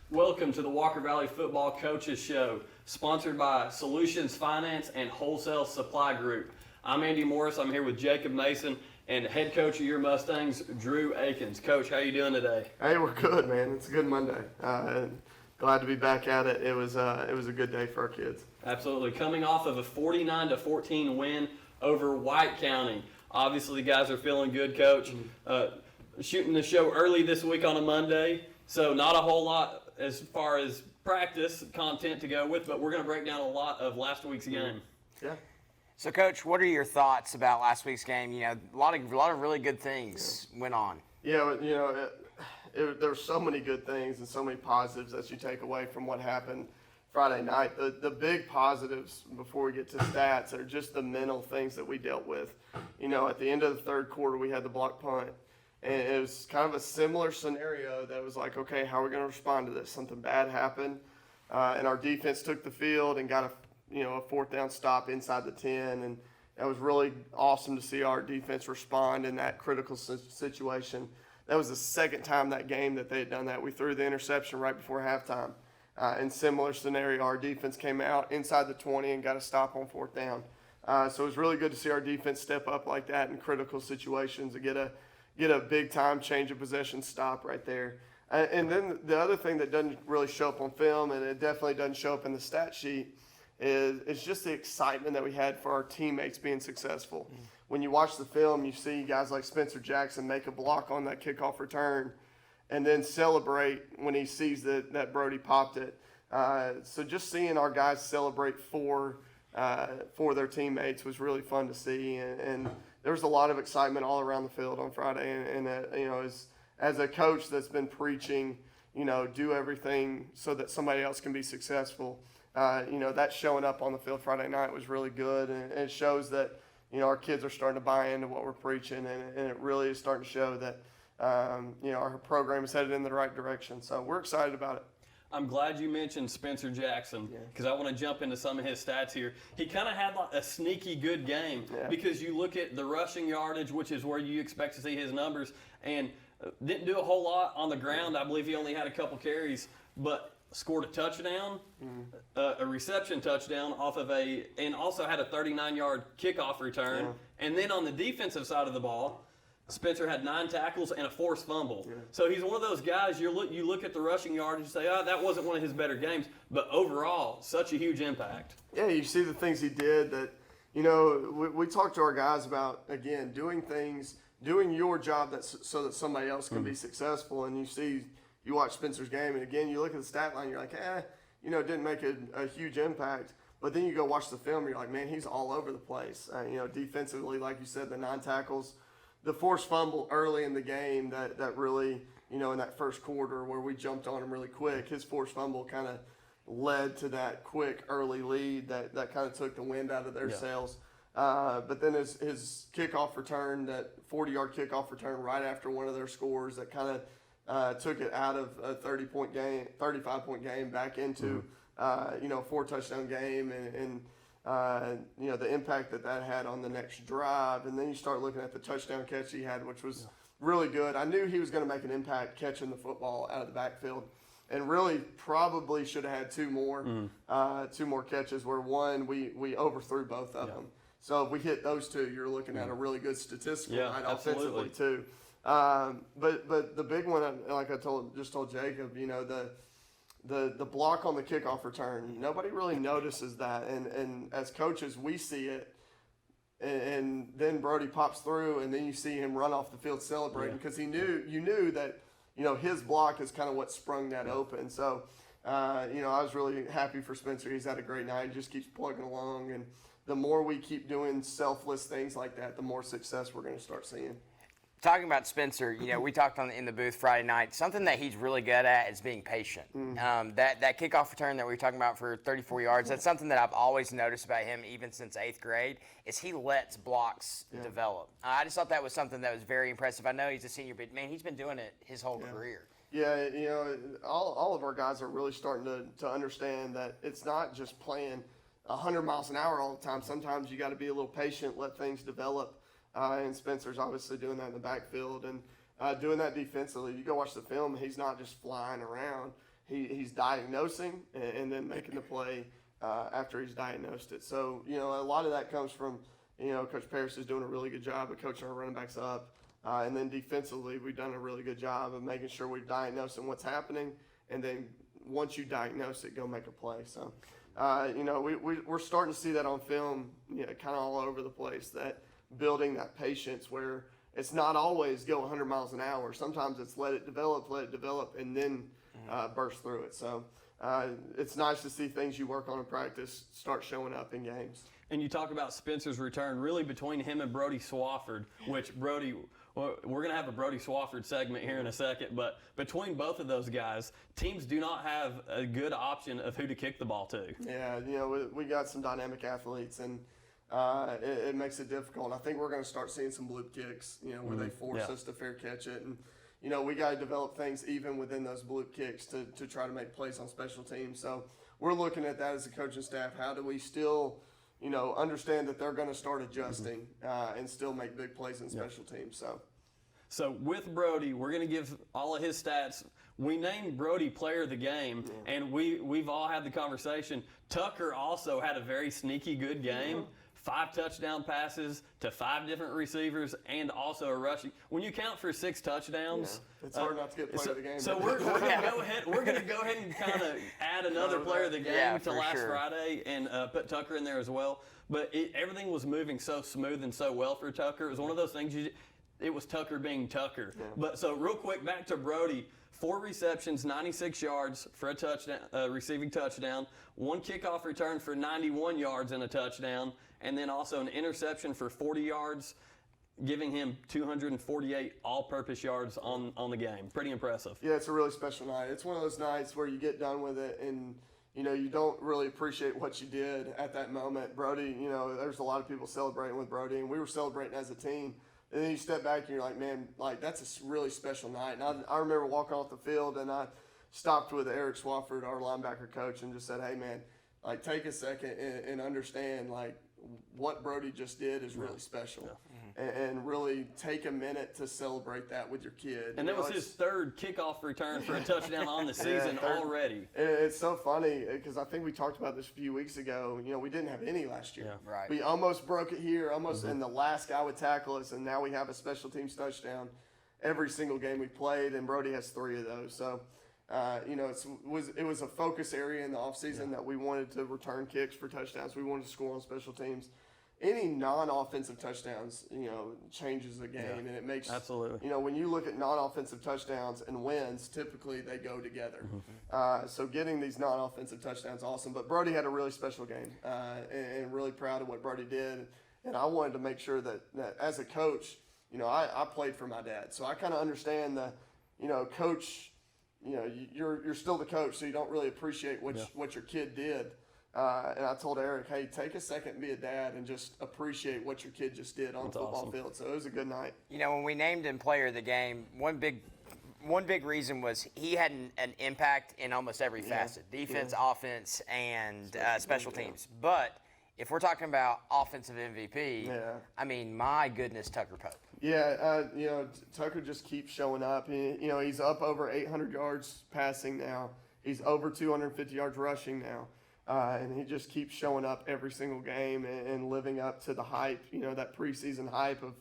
Welcome to the Walker Valley Football Coaches Show, sponsored by Solutions Finance and Wholesale Supply Group. I'm Andy Morris. I'm here with Jacob Mason and head coach of your Mustangs, Drew Akins. Coach, how you doing today? Hey, we're good, man. It's a good Monday. Glad to be back at it. It was a good day for our kids. Absolutely. Coming off of a 49-14 win over White County. Obviously, the guys are feeling good, Coach. Shooting the show early this week on a Monday, so not a whole lot as far as practice content to go with, but we're going to break down a lot of last week's game. Yeah. So, Coach, what are your thoughts about last week's game? You know, a lot of really good things went on. Yeah, there were so many good things and so many positives that you take away from what happened Friday night. The big positives, before we get to stats, are just the mental things that we dealt with. You know, at the end of the third quarter, we had the block punt. And it was kind of a similar scenario that was like, okay, how are we going to respond to this? Something bad happened, and our defense took the field and got a fourth down stop inside the 10, and that was really awesome to see our defense respond in that critical situation. That was the second time that game that they had done that. We threw the interception right before halftime. In similar scenario, our defense came out inside the 20 and got a stop on fourth down. So it was really good to see our defense step up like that in critical situations and get a big-time change of possession stop right there. And then the other thing that doesn't really show up on film, and it definitely doesn't show up in the stat sheet, is just the excitement that we had for our teammates being successful. When you watch the film, you see guys like Spencer Jackson make a block on that kickoff return and then celebrate when he sees that Brody popped it. So just seeing our guys celebrate for their teammates was really fun to see, and there was a lot of excitement all around the field on Friday. And as a coach that's been preaching, do everything so that somebody else can be successful, that showing up on the field Friday night was really good, and it shows that our kids are starting to buy into what we're preaching, and it really is starting to show that our program is headed in the right direction. So we're excited about it. I'm glad you mentioned Spencer Jackson because I want to jump into some of his stats here. He kind of had like a sneaky good game because you look at the rushing yardage, which is where you expect to see his numbers, and didn't do a whole lot on the ground. I believe he only had a couple carries, but scored a touchdown, a reception touchdown off of and also had a 39-yard kickoff return. Yeah. And then on the defensive side of the ball, Spencer had 9 tackles and a forced fumble. Yeah. So he's one of those guys, you look at the rushing yard and you say, that wasn't one of his better games. But overall, such a huge impact. Yeah, you see the things he did that, we talk to our guys about, again, doing your job so that somebody else can be successful. And you watch Spencer's game, and again, you look at the stat line, you're like, it didn't make a huge impact. But then you go watch the film, and you're like, man, he's all over the place. Defensively, like you said, the 9 tackles. The forced fumble early in the game that really, in that first quarter where we jumped on him really quick, his forced fumble kind of led to that quick early lead that kind of took the wind out of their sails. But then his kickoff return, that 40-yard kickoff return right after one of their scores that kind of took it out of a 35-point game back into, a 4-touchdown game and the impact that had on the next drive. And then you start looking at the touchdown catch he had, which was really good. I knew he was going to make an impact catching the football out of the backfield, and really probably should have had 2 more catches where one, we overthrew both of them. So if we hit those 2, you're looking at a really good statistical night offensively too. But the big one, like I told Jacob, the block on the kickoff return, nobody really notices that, and as coaches we see it, and then Brody pops through, and then you see him run off the field celebrating because you knew that his block is kind of what sprung that open. So I was really happy for Spencer. He's had a great night. He just keeps plugging along, and the more we keep doing selfless things like that, the more success we're going to start seeing. Talking about Spencer, we talked in the booth Friday night. Something that he's really good at is being patient. That kickoff return that we were talking about for 34 yards, that's something that I've always noticed about him, even since 8th grade, is he lets blocks develop. I just thought that was something that was very impressive. I know he's a senior, but man, he's been doing it his whole career. Yeah, all of our guys are really starting to understand that it's not just playing 100 miles an hour all the time. Sometimes you got to be a little patient, let things develop. And Spencer's obviously doing that in the backfield and doing that defensively. You go watch the film, he's not just flying around. he's diagnosing and then making the play after he's diagnosed it. So, you know, a lot of that comes from, you know, Coach Paris is doing a really good job of coaching our running backs up. And then defensively, we've done a really good job of making sure we're diagnosing what's happening. And then once you diagnose it, go make a play. So, you know, we're starting to see that on film, you know, kind of all over the place, that building that patience where it's not always go 100 miles an hour. Sometimes it's let it develop, and then burst through it. So it's nice to see things you work on in practice start showing up in games. And you talk about Spencer's return, really between him and Brody Swafford, which Brody, well, we're going to have a Brody Swafford segment here in a second, but between both of those guys, teams do not have a good option of who to kick the ball to. Yeah, you know, we got some dynamic athletes, and it makes it difficult. I think we're going to start seeing some bloop kicks, you know, where they force us to fair catch it. And, you know, we got to develop things even within those bloop kicks to try to make plays on special teams. So we're looking at that as a coaching staff. How do we still, you know, understand that they're going to start adjusting and still make big plays in special teams? So with Brody, we're going to give all of his stats. We named Brody player of the game, and we've all had the conversation. Tucker also had a very sneaky good game. 5 touchdown passes to 5 different receivers, and also a rushing. When you count for 6 touchdowns, it's hard not to get player of the game. So we're going to go ahead. We're going to go ahead and kind of add another player of the game to last Friday, and put Tucker in there as well. But everything was moving so smooth and so well for Tucker. It was one of those things. It was Tucker being Tucker. But so real quick, back to Brody. 4 receptions, 96 yards for a touchdown, receiving touchdown. 1 kickoff return for 91 yards and a touchdown, and then also an interception for 40 yards, giving him 248 all-purpose yards on the game. Pretty impressive. Yeah, it's a really special night. It's one of those nights where you get done with it and, you know, you don't really appreciate what you did at that moment. Brody, you know, there's a lot of people celebrating with Brody, and we were celebrating as a team. And then you step back and you're like, man, like that's a really special night. And I remember walking off the field and I stopped with Eric Swafford, our linebacker coach, and just said, hey, man, like take a second and understand like what Brody just did is really special. And really take a minute to celebrate that with your kid. And that was his 3rd kickoff return for a touchdown on the season already. It's so funny because I think we talked about this a few weeks ago. You know, we didn't have any last year. Yeah, right. We almost broke it here, and the last guy would tackle us, and now we have a special teams touchdown every single game we played, and Brody has 3 of those. So, you know, it was a focus area in the offseason that we wanted to return kicks for touchdowns. We wanted to score on special teams. Any non-offensive touchdowns, you know, changes the game, and it makes absolutely. You know, when you look at non-offensive touchdowns and wins, typically they go together. So getting these non-offensive touchdowns, awesome. But Brody had a really special game, and really proud of what Brody did. And I wanted to make sure that as a coach, you know, I played for my dad, so I kind of understand the, you know, coach. You know, you're still the coach, so you don't really appreciate what your kid did. And I told Eric, hey, take a second and be a dad and just appreciate what your kid just did on the football field. So it was a good night. You know, when we named him player of the game, one big reason was he had an impact in almost every facet, defense, offense, and special teams. But if we're talking about offensive MVP, I mean, my goodness, Tucker Pope. Yeah, you know, Tucker just keeps showing up. You know, he's up over 800 yards passing now. He's over 250 yards rushing now. And he just keeps showing up every single game and living up to the hype, you know, that preseason hype of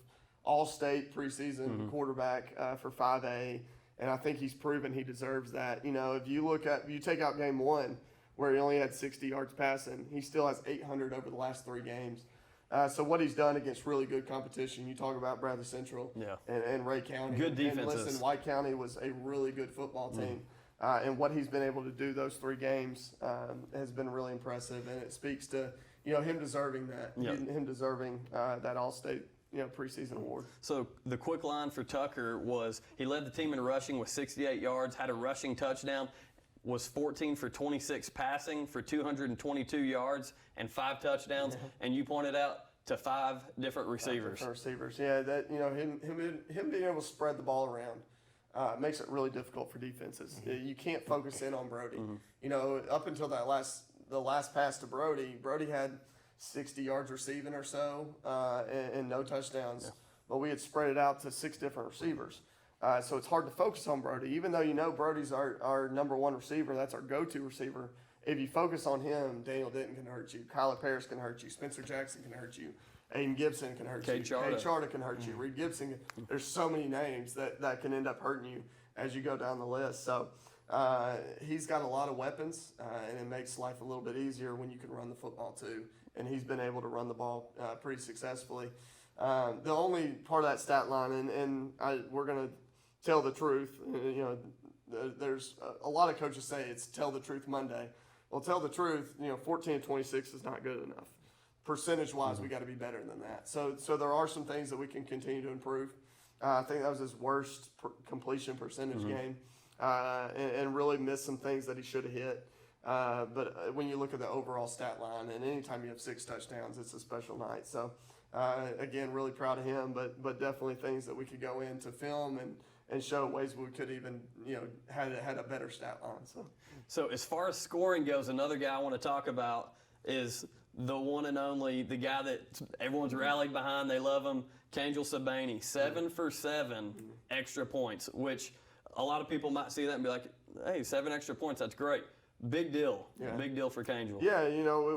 all-state preseason quarterback for 5A. And I think he's proven he deserves that. You know, if you take out game 1 where he only had 60 yards passing, he still has 800 over the last 3 games. So what he's done against really good competition, you talk about Bradley Central and Ray County. Good defenses. And listen, White County was a really good football team. And what he's been able to do those 3 games has been really impressive, and it speaks to, you know, him deserving that, him deserving that All-State, you know, preseason award. So the quick line for Tucker was he led the team in rushing with 68 yards, had a rushing touchdown, was 14 for 26 passing for 222 yards and 5 touchdowns, and you pointed out to 5 different receivers. Yeah, that, you know, him being able to spread the ball around. Makes it really difficult for defenses. You can't focus in on Brody. You know, up until the last pass to Brody had 60 yards receiving or so, and no touchdowns. But we had spread it out to 6 different receivers. So it's hard to focus on Brody, even though you know Brody's our number one receiver. That's our go-to receiver. If you focus on him, Daniel Denton can hurt you. Kyler Paris can hurt you. Spencer Jackson can hurt you. Aiden Gibson can hurt you. Charter. Charter can hurt you. Reed Gibson. There's so many names that can end up hurting you as you go down the list. So he's got a lot of weapons, and it makes life a little bit easier when you can run the football too. And he's been able to run the ball pretty successfully. The only part of that stat line, and we're going to tell the truth. There's a lot of coaches say it's tell the truth Monday. Well, tell the truth, 14-26 is not good enough. Percentage-wise, we got to be better than that. So there are some things that we can continue to improve. I think that was his worst completion percentage game, and really missed some things that he should have hit. But when you look at the overall stat line, and anytime you have 6 touchdowns, it's a special night. So again, really proud of him, but definitely things that we could go into film and show ways we could even had a better stat line. So as far as scoring goes, another guy I want to talk about is the one and only, the guy that everyone's rallied behind. They love him, Kangel Sabani, 7 for 7 extra points, which a lot of people might see that and be like, hey, 7 extra points, that's great. Big deal. Yeah. Big deal for Kangel. Yeah,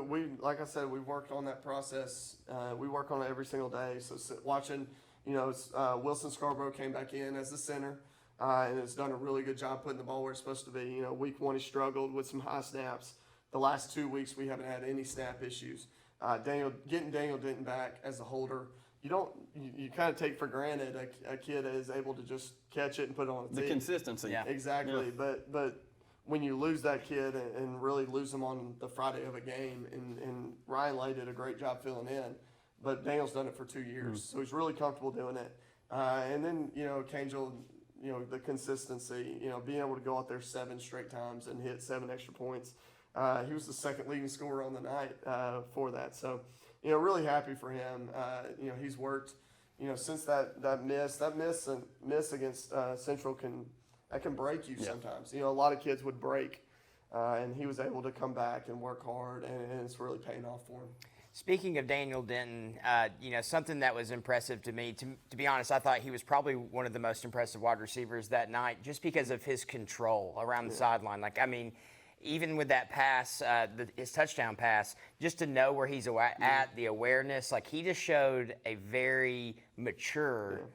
we like I said, we worked on that process. We work on it every single day. So watching, Wilson Scarborough came back in as the center, and has done a really good job putting the ball where it's supposed to be. Week 1 he struggled with some high snaps. The last 2 weeks we haven't had any snap issues. Getting Daniel Denton back as a holder, you kind of take for granted a kid that is able to just catch it and put it on a tee. The consistency. Yeah. Exactly, Yeah. but when you lose that kid and really lose him on the Friday of a game, and Ryan Lay did a great job filling in, but Daniel's done it for 2 years, so he's really comfortable doing it. And then Kangel, the consistency, being able to go out there 7 straight times and hit 7 extra points. He was the second leading scorer on the night for that. So, really happy for him. He's worked, since that miss against Central can break you sometimes. A lot of kids would break, and he was able to come back and work hard, and it's really paying off for him. Speaking of Daniel Denton, something that was impressive to me, to be honest, I thought he was probably one of the most impressive wide receivers that night just because of his control around the sideline. Even with that pass, his touchdown pass, just to know where he's at, the awareness, he just showed a very mature,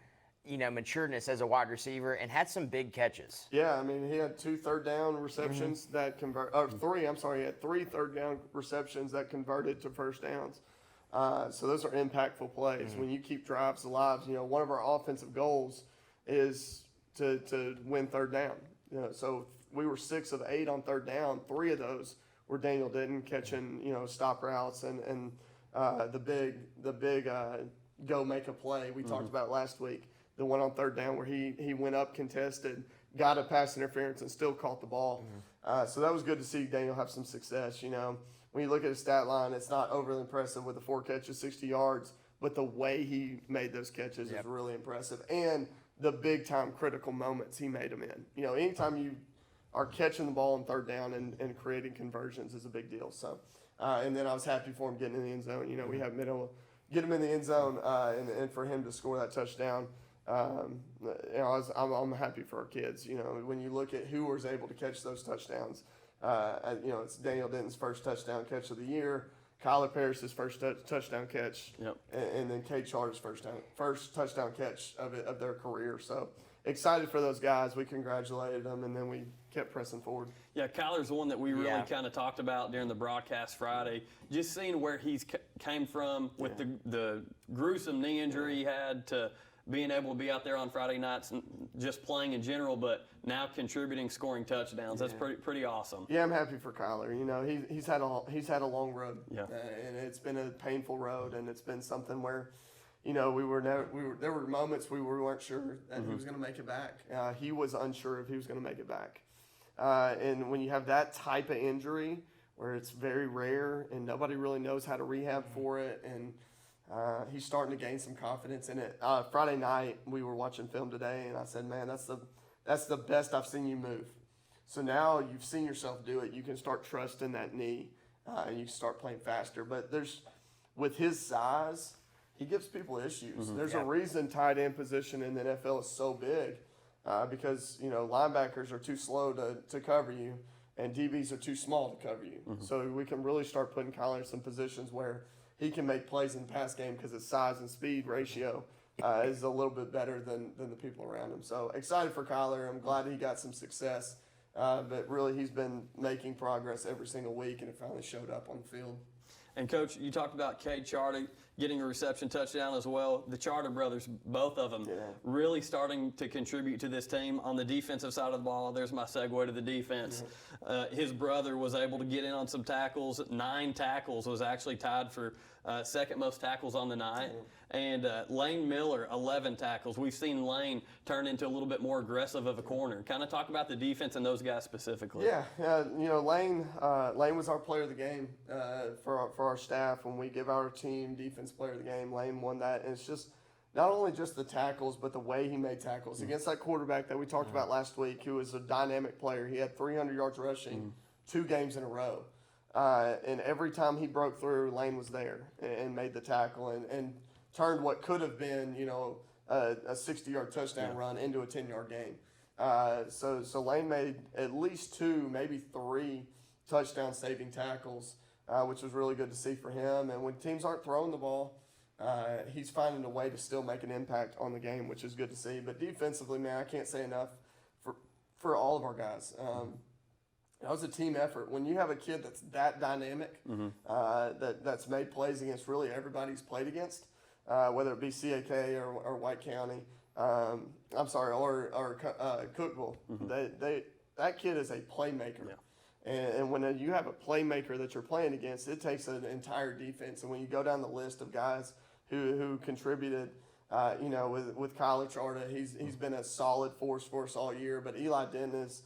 matureness as a wide receiver and had some big catches. Yeah, he had 2 third-down receptions that convert, or 3, I'm sorry, he had 3 third-down receptions that converted to first downs. So those are impactful plays. When you keep drives alive, one of our offensive goals is to win third down. So we were 6 of 8 on third down. 3 of those were Daniel Denton catching, stop routes and the big go make a play we talked about last week. The one on third down where he went up contested, got a pass interference, and still caught the ball. So that was good to see Daniel have some success. When you look at his stat line, it's not overly impressive with the 4 catches, 60 yards, but the way he made those catches is really impressive. And the big-time critical moments he made them in. Anytime you are catching the ball on third down and creating conversions is a big deal. So, and then I was happy for him getting in the end zone. We have get him in the end zone, and for him to score that touchdown. I'm happy for our kids. When you look at who was able to catch those touchdowns, it's Daniel Denton's first touchdown catch of the year, Kyler Paris' first touchdown catch, and then Cade Charter's first touchdown catch of their career. So excited for those guys. We congratulated them, and then we kept pressing forward. Yeah, Kyler's the one that we really kind of talked about during the broadcast Friday. Just seeing where he's came from with the gruesome knee injury he had to being able to be out there on Friday nights and just playing in general, but now contributing, scoring touchdowns. That's pretty awesome. Yeah, I'm happy for Kyler. He's had a long road, and it's been a painful road, and it's been something where, there were moments we weren't sure that he was going to make it back. He was unsure if he was going to make it back, and when you have that type of injury where it's very rare and nobody really knows how to rehab for it, and he's starting to gain some confidence in it. Friday night, we were watching film today, and I said, man, that's the best I've seen you move. So now you've seen yourself do it. You can start trusting that knee, and you can start playing faster. But with his size, he gives people issues. There's a reason tight end position in the NFL is so big. because, linebackers are too slow to cover you and DBs are too small to cover you. So we can really start putting Kyler in some positions where he can make plays in the pass game because his size and speed ratio is a little bit better than the people around him. So excited for Kyler. I'm glad he got some success. But really, he's been making progress every single week, and it finally showed up on the field. And, Coach, you talked about Cade Charter getting a reception touchdown as well. The Charter brothers, both of them, really starting to contribute to this team. On the defensive side of the ball, there's my segue to the defense. His brother was able to get in on some tackles. 9 tackles, was actually tied for second most tackles on the night. And Lane Miller, 11 tackles. We've seen Lane turn into a little bit more aggressive of a corner. Kind of talk about the defense and those guys specifically. Yeah, Lane was our player of the game for our staff. When we give our team defense player of the game, Lane won that. And it's just not only just the tackles, but the way he made tackles. Against that quarterback that we talked about last week, who was a dynamic player. He had 300 yards rushing 2 games in a row. And every time he broke through, Lane was there and made the tackle and turned what could have been, a 60-yard touchdown run into a 10-yard game. So Lane made at least 2, maybe 3 touchdown-saving tackles, which was really good to see for him. And when teams aren't throwing the ball, he's finding a way to still make an impact on the game, which is good to see. But defensively, man, I can't say enough for all of our guys. That was a team effort. When you have a kid that's that dynamic, that's made plays against really everybody he's played against, whether it be CAK or White County, or Cookeville, that kid is a playmaker. And when you have a playmaker that you're playing against, it takes an entire defense. And when you go down the list of guys who contributed, with Kyler Charter, he's been a solid force for us all year. But Eli Denton is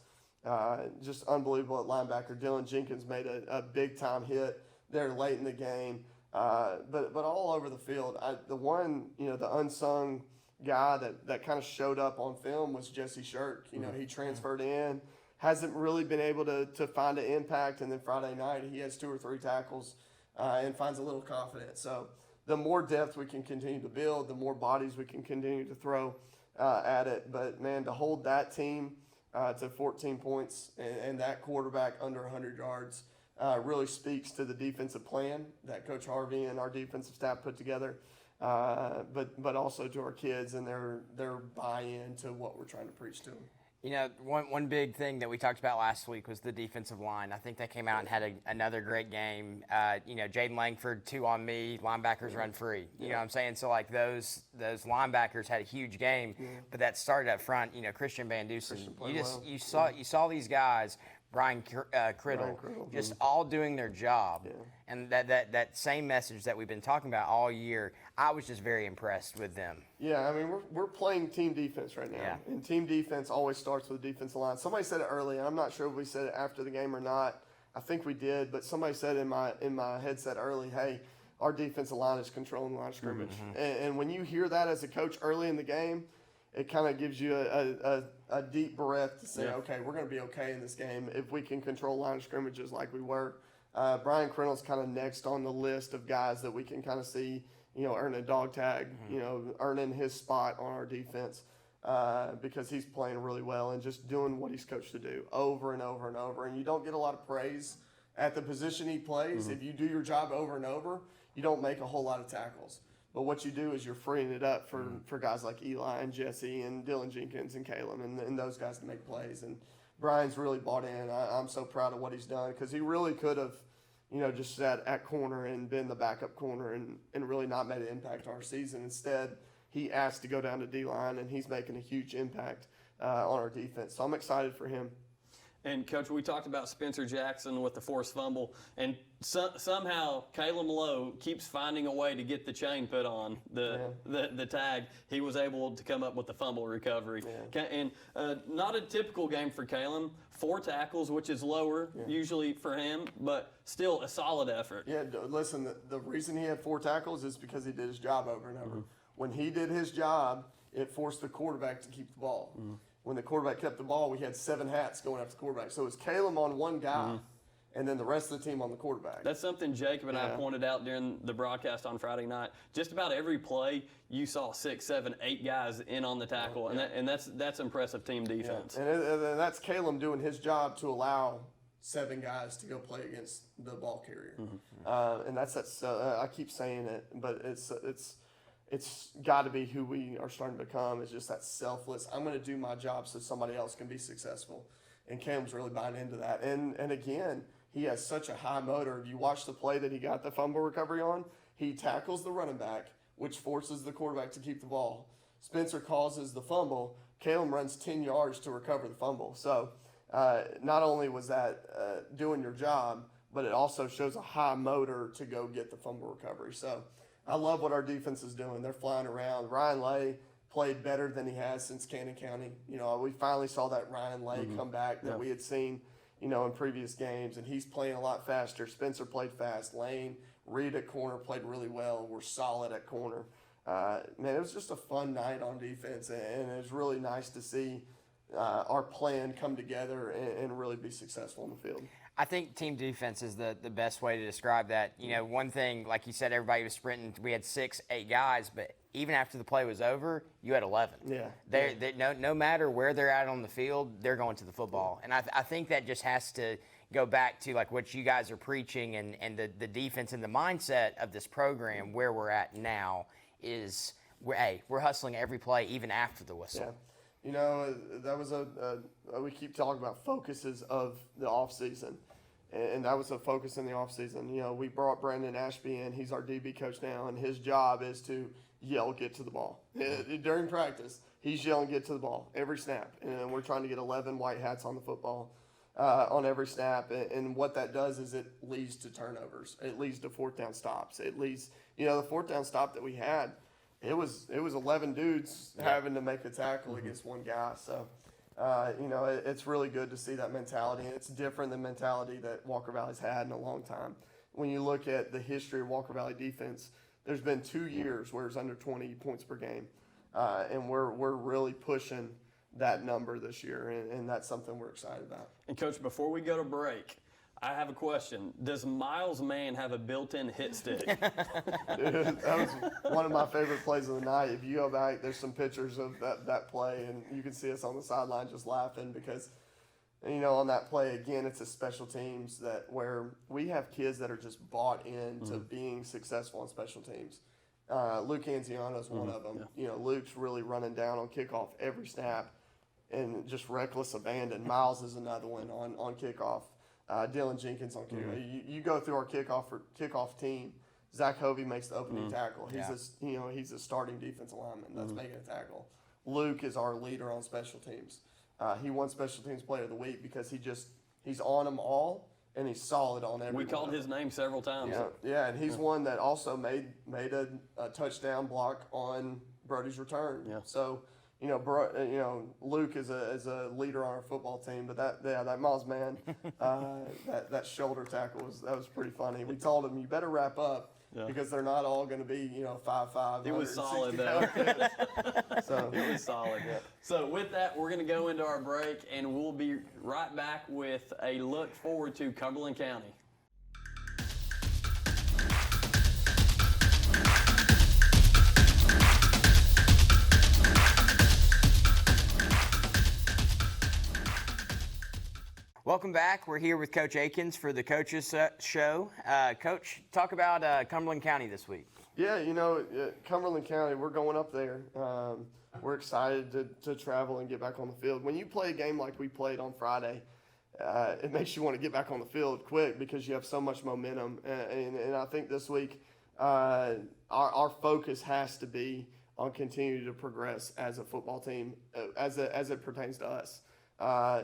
just unbelievable at linebacker. Dylan Jenkins made a big time hit there late in the game. But all over the field, the unsung guy that kind of showed up on film was Jesse Shirk. He transferred in, hasn't really been able to find an impact, and then Friday night he has 2 or 3 tackles and finds a little confidence. So the more depth we can continue to build, the more bodies we can continue to throw at it. But man, to hold that team to 14 points and that quarterback under 100 yards really speaks to the defensive plan that Coach Harvey and our defensive staff put together, but also to our kids and their buy-in to what we're trying to preach to them. One big thing that we talked about last week was the defensive line. I think they came out and had another great game. Jaden Langford, 2 on me, linebackers run free. You know what I'm saying? So, like, those linebackers had a huge game, but that started up front. Christian Van Dusen. You saw these guys, Brian Criddle, just all doing their job. And that same message that we've been talking about all year, I was just very impressed with them. Yeah, I mean, we're playing team defense right now. Yeah. And team defense always starts with the defensive line. Somebody said it early, and I'm not sure if we said it after the game or not. I think we did, but somebody said in my headset early, hey, our defensive line is controlling the line of scrimmage. And when you hear that as a coach early in the game, it kind of gives you a deep breath to say, okay, we're going to be okay in this game if we can control line of scrimmages like we were. Brian Criddle's kind of next on the list of guys that we can kind of see, earn a dog tag, earning his spot on our defense because he's playing really well and just doing what he's coached to do over and over and over. And you don't get a lot of praise at the position he plays. If you do your job over and over, you don't make a whole lot of tackles. But what you do is you're freeing it up for guys like Eli and Jesse and Dylan Jenkins and Caleb and those guys to make plays. And Brian's really bought in. I'm so proud of what he's done because he really could have, just sat at corner and been the backup corner and really not made an impact on our season. Instead, he asked to go down to D-line, and he's making a huge impact on our defense. So I'm excited for him. And, Coach, we talked about Spencer Jackson with the forced fumble, and somehow Caleb Lowe keeps finding a way to get the chain put on the tag. He was able to come up with the fumble recovery. And not a typical game for Caleb. 4 tackles, which is lower usually for him, but still a solid effort. Yeah, listen, the reason he had 4 tackles is because he did his job over and over. When he did his job, it forced the quarterback to keep the ball. When the quarterback kept the ball, we had 7 hats going after the quarterback. So it was Caleb on one guy, and then the rest of the team on the quarterback. That's something Jacob and I Yeah. pointed out during the broadcast on Friday night. Just about every play, you saw 6, 7, 8 guys in on the tackle, and that's impressive team defense. And that's Caleb doing his job to allow 7 guys to go play against the ball carrier. And that's I keep saying it, but it's got to be who we are starting to become. It's just that selfless. I'm going to do my job so somebody else can be successful. And Caleb's really buying into that. And again, he has such a high motor. If you watch the play that he got the fumble recovery on, he tackles the running back, which forces the quarterback to keep the ball. Spencer causes the fumble. Caleb runs 10 yards to recover the fumble. So not only was that doing your job, but it also shows a high motor to go get the fumble recovery. So I love what our defense is doing. They're flying around. Ryan Lay played better than he has since Cannon County. You know, we finally saw that Ryan Lay come back that we had seen, you know, in previous games, and he's playing a lot faster. Spencer played fast. Lane, Reed at corner played really well. We're solid at corner. Man, it was just a fun night on defense, and it was really nice to see our plan come together and really be successful in the field. I think team defense is the best way to describe that. You know, one thing, like you said, everybody was sprinting. We had 6, 8 guys, but even after the play was over, you had 11. Yeah. No matter where they're at on the field, they're going to the football. And I think that just has to go back to like what you guys are preaching and the defense and the mindset of this program where we're at now is we're hustling every play even after the whistle. Yeah. You know, that was we keep talking about focuses of the offseason, and that was a focus in the offseason. You know, we brought Brandon Ashby in. He's our DB coach now, and his job is to yell, get to the ball. During practice, he's yelling, get to the ball every snap, and we're trying to get 11 white hats on the football on every snap, and what that does is it leads to turnovers. It leads to 4th down stops. It leads, you know, the 4th down stop that we had, it was 11 dudes having to make a tackle against one guy. So, you know, it's really good to see that mentality. And it's different than mentality that Walker Valley's had in a long time. When you look at the history of Walker Valley defense, there's been 2 years where it's under 20 points per game. And we're really pushing that number this year. And that's something we're excited about. And Coach, before we go to break, I have a question. Does Miles Mann have a built-in hit stick? Dude, that was one of my favorite plays of the night. If you go back, there's some pictures of that play, and you can see us on the sideline just laughing because, you know, on that play, again, it's a special teams where we have kids that are just bought into being successful on special teams. Luke Anziano is one of them. Yeah. You know, Luke's really running down on kickoff every snap and just reckless abandon. Miles is another one on kickoff. Dylan Jenkins on kickoff. You go through our kickoff team. Zach Hovey makes the opening tackle. He's a starting defensive lineman that's making a tackle. Luke is our leader on special teams. He won Special Teams Player of the Week because he's on them all and he's solid on every. We called his name several times. Yeah, and he's one that also made a touchdown block on Brody's return. Yeah. So. You know, Luke is a leader on our football team, but that Miles Mann, that shoulder tackle was pretty funny. We told him you better wrap up because they're not all going to be 5'5". It was solid though. So it was solid. Yeah. So with that, we're going to go into our break, and we'll be right back with a look forward to Cumberland County. Welcome back. We're here with Coach Akins for the Coaches Show. Coach, talk about Cumberland County this week. Yeah, you know, Cumberland County, we're going up there. We're excited to travel and get back on the field. When you play a game like we played on Friday, it makes you want to get back on the field quick because you have so much momentum. And I think this week our focus has to be on continuing to progress as a football team as it pertains to us.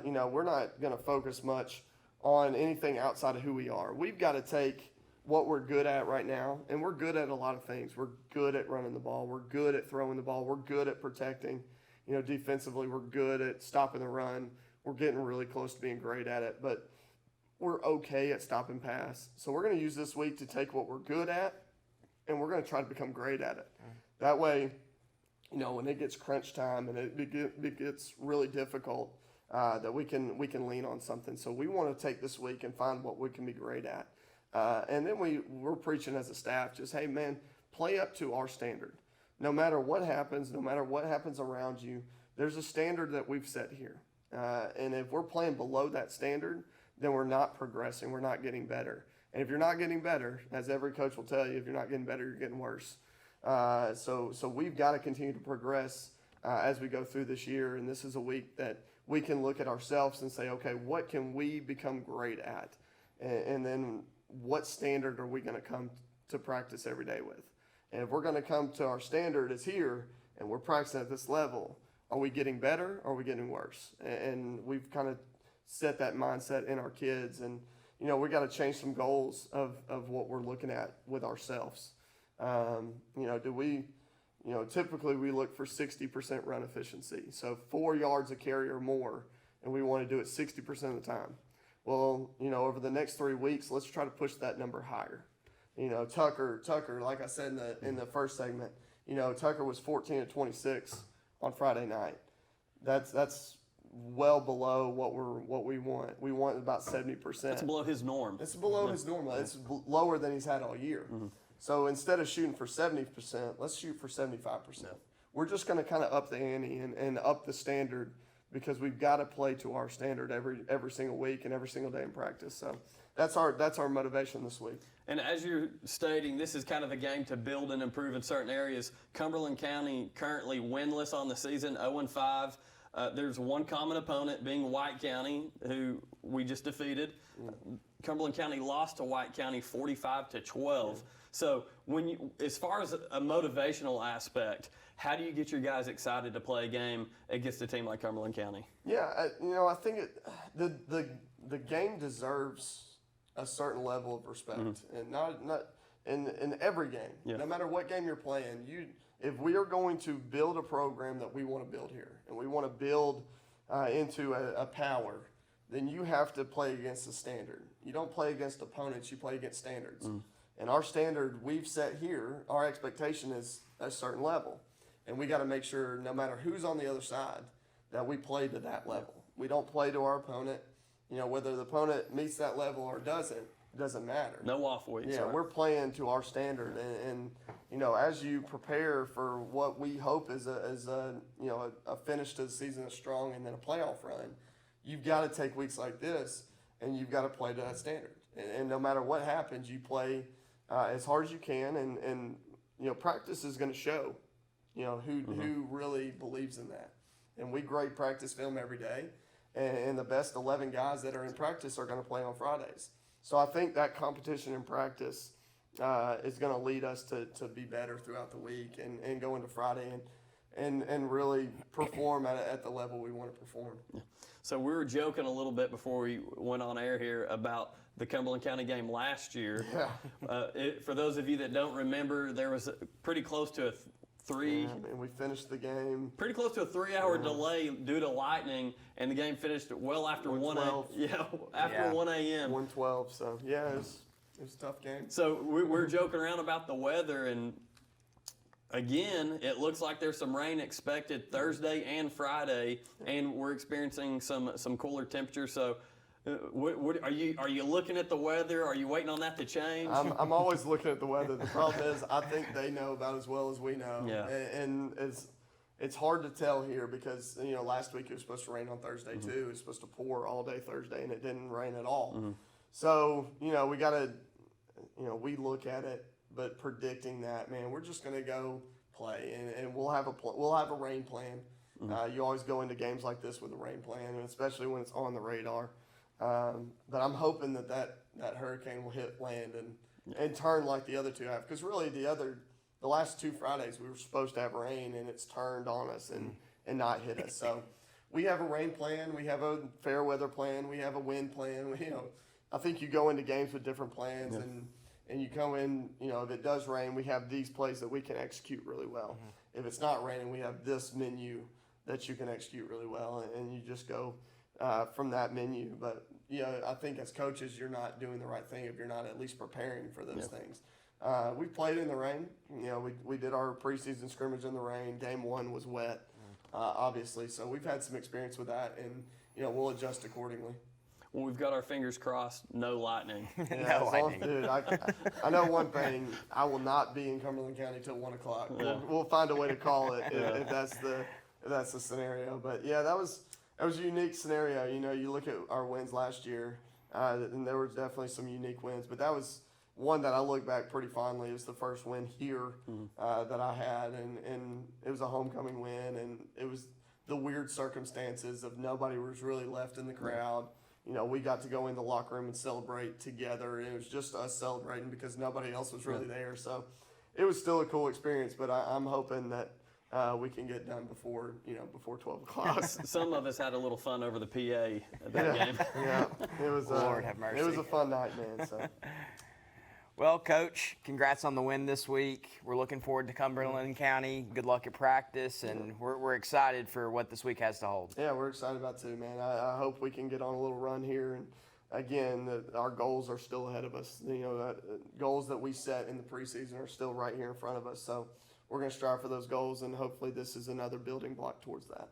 You know, we're not going to focus much on anything outside of who we are. We've got to take what we're good at right now, and we're good at a lot of things. We're good at running the ball. We're good at throwing the ball. We're good at protecting. You know, defensively, we're good at stopping the run. We're getting really close to being great at it, but we're okay at stopping pass. So we're going to use this week to take what we're good at, and we're going to try to become great at it. That way, you know, when it gets crunch time and it gets really difficult, that we can lean on something. So we want to take this week and find what we can be great at. And then we're preaching as a staff, just, hey, man, play up to our standard. No matter what happens around you, there's a standard that we've set here. And if we're playing below that standard, then we're not progressing. We're not getting better. And if you're not getting better, as every coach will tell you, if you're not getting better, you're getting worse. So we've got to continue to progress as we go through this year. And this is a week that we can look at ourselves and say, okay, what can we become great at? And then what standard are we going to come to practice every day with? And if we're going to come to our standard is here and we're practicing at this level, are we getting better or are we getting worse? And we've kind of set that mindset in our kids. And, you know, we got to change some goals of what we're looking at with ourselves. Typically we look for 60% run efficiency. So 4 yards a carry or more, and we want to do it 60% of the time. Well, over the next 3 weeks, let's try to push that number higher. Tucker, like I said in the first segment, Tucker was 14 of 26 on Friday night. That's well below what we want. We want about 70%. That's below his norm. It's below his normal. It's lower than he's had all year. Mm-hmm. So instead of shooting for 70%, let's shoot for 75%. Yeah. We're just going to kind of up the ante and up the standard because we've got to play to our standard every single week and every single day in practice. So that's our motivation this week. And as you're stating, this is kind of a game to build and improve in certain areas. Cumberland County currently winless on the season, 0-5. There's one common opponent being White County, who we just defeated. Cumberland County lost to White County 45-12. So as far as a motivational aspect, how do you get your guys excited to play a game against a team like Cumberland County? Yeah, I think the game deserves a certain level of respect, and not in every game. Yeah. No matter what game you're playing, if we are going to build a program that we want to build here, and we want to build into a power, then you have to play against a standard. You don't play against opponents; you play against standards. And our standard we've set here, our expectation is a certain level, and we got to make sure, no matter who's on the other side, that we play to that level. We don't play to our opponent. Whether the opponent meets that level or doesn't, it doesn't matter. No off weeks. Yeah, we're playing to our standard, and as you prepare for what we hope is a finish to the season that's strong and then a playoff run, you've got to take weeks like this and you've got to play to that standard. And no matter what happens, you play as hard as you can, and practice is going to show, who really believes in that. And we grade practice film every day. And the best 11 guys that are in practice are going to play on Fridays. So I think that competition in practice is going to lead us to be better throughout the week and go into Friday and really perform at the level we want to perform. Yeah. So we were joking a little bit before we went on air here about the Cumberland County game last year. Yeah. For those of you that don't remember, there was pretty close to and we finished the game pretty close to a 3-hour delay due to lightning, and the game finished well after 1 a.m. 1 a.m. 1:12. So yeah, it was a tough game. So we're joking around about the weather, and again, it looks like there's some rain expected Thursday and Friday, and we're experiencing some cooler temperatures. So. Are you looking at the weather? Are you waiting on that to change? I'm always looking at the weather. The problem is I think they know about as well as we know. Yeah. And it's hard to tell here because last week it was supposed to rain on Thursday too. It was supposed to pour all day Thursday and it didn't rain at all. So we gotta we look at it, but predicting that, man, we're just gonna go play and we'll have a rain plan. You always go into games like this with a rain plan, and especially when it's on the radar. But I'm hoping that hurricane will hit land and turn like the other two have. Because really the last 2 Fridays we were supposed to have rain and it's turned on us and not hit us. So we have a rain plan, we have a fair weather plan, we have a wind plan. I think you go into games with different plans and you come in, if it does rain, we have these plays that we can execute really well. If it's not raining, we have this menu that you can execute really well, and you just go from that menu. But I think as coaches, you're not doing the right thing if you're not at least preparing for those things. We played in the rain. We did our preseason scrimmage in the rain. Game 1 was wet, obviously, so we've had some experience with that, we'll adjust accordingly. Well, we've got our fingers crossed. No lightning. Yeah, No as long- lightning. dude, I know one thing. I will not be in Cumberland County till 1 o'clock. We'll find a way to call it if that's the scenario. But yeah, that was a unique scenario. You look at our wins last year, and there were definitely some unique wins. But that was one that I look back pretty fondly. It was the first win here that I had, and it was a homecoming win, and it was the weird circumstances of nobody was really left in the crowd. We got to go in the locker room and celebrate together, and it was just us celebrating because nobody else was really there. So it was still a cool experience, but I'm hoping that we can get done before 12 o'clock. Some of us had a little fun over the PA at that game. Yeah, it was. Lord have mercy. It was a fun night, man. So. Well, Coach, congrats on the win this week. We're looking forward to Cumberland County. Good luck at practice, and we're excited for what this week has to hold. Yeah, we're excited about it too, man. I hope we can get on a little run here. And again, our goals are still ahead of us. Goals that we set in the preseason are still right here in front of us. So we're going to strive for those goals, and hopefully this is another building block towards that.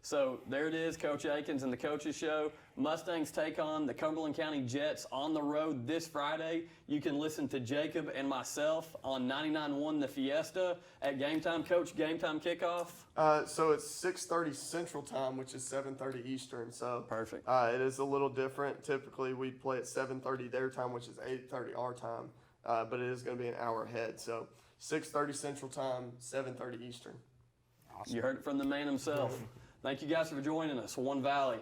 So there it is, Coach Akins and the Coaches Show. Mustangs take on the Cumberland County Jets on the road this Friday. You can listen to Jacob and myself on 99.1 The Fiesta at Game Time. Coach, Game Time kickoff? So it's 6:30 Central Time, which is 7:30 Eastern. So Perfect. It is a little different. Typically, we play at 7:30 their time, which is 8:30 our time. But it is going to be an hour ahead. So 6:30 Central Time, 7:30 Eastern. Awesome. You heard it from the man himself. Thank you guys for joining us. One Valley.